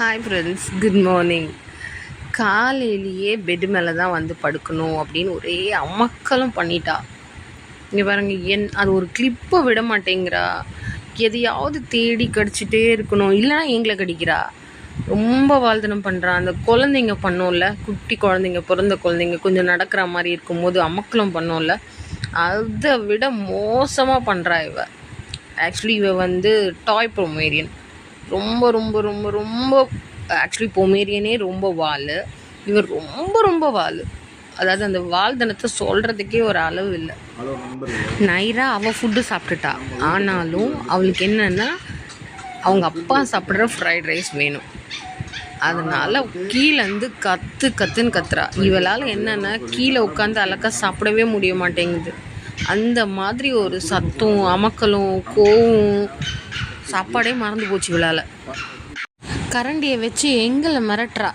Hi friends, good morning. காலையிலேயே bed மேலே தான் வந்து படுக்கணும் அப்படின்னு ஒரே அமக்கலம் பண்ணிட்டா. இங்கே பாருங்க, அது ஒரு கிளிப்பை விட மாட்டேங்கிறா. எதையாவது தேடி கடிச்சிட்டே இருக்கணும், இல்லைனா எங்களை கடிக்கிறா. ரொம்ப வாழ்த்தனம் பண்ணுறா. அந்த குழந்தைங்க பண்ணோம்ல, குட்டி குழந்தைங்க, பிறந்த குழந்தைங்க கொஞ்சம் நடக்கிற மாதிரி இருக்கும்போது அமக்கலம் பண்ணோம்ல, அதை விட மோசமாக பண்ணுறா இவ. ஆக்சுவலி இவ வந்து டாய் பொமேரியன். ரொம்ப ரொம்ப ரொம்ப ரொம்ப ஆக்சுவலி பொமேரியனே ரொம்ப வால். இவர் ரொம்ப ரொம்ப வால். அதாவது அந்த வாழ்தனத்தை சொல்கிறதுக்கே ஒரு அளவு இல்லை. நைரா அவள் ஃபுட்டு சாப்பிட்டுட்டா. ஆனாலும் அவளுக்கு என்னென்னா அவங்க அப்பா சாப்பிட்ற ஃப்ரைட் ரைஸ் வேணும். அதனால் கீழேருந்து கத்துன்னு கத்துறா. இவளால் என்னென்னா கீழே உட்காந்து அழகா சாப்பிடவே முடிய மாட்டேங்குது. அந்த மாதிரி ஒரு சத்தம், அமக்கலும், கோவம், சாப்பாடே மறந்து போச்சு இவளால். கரண்டியை வச்சு எங்களை மிரட்டுறா.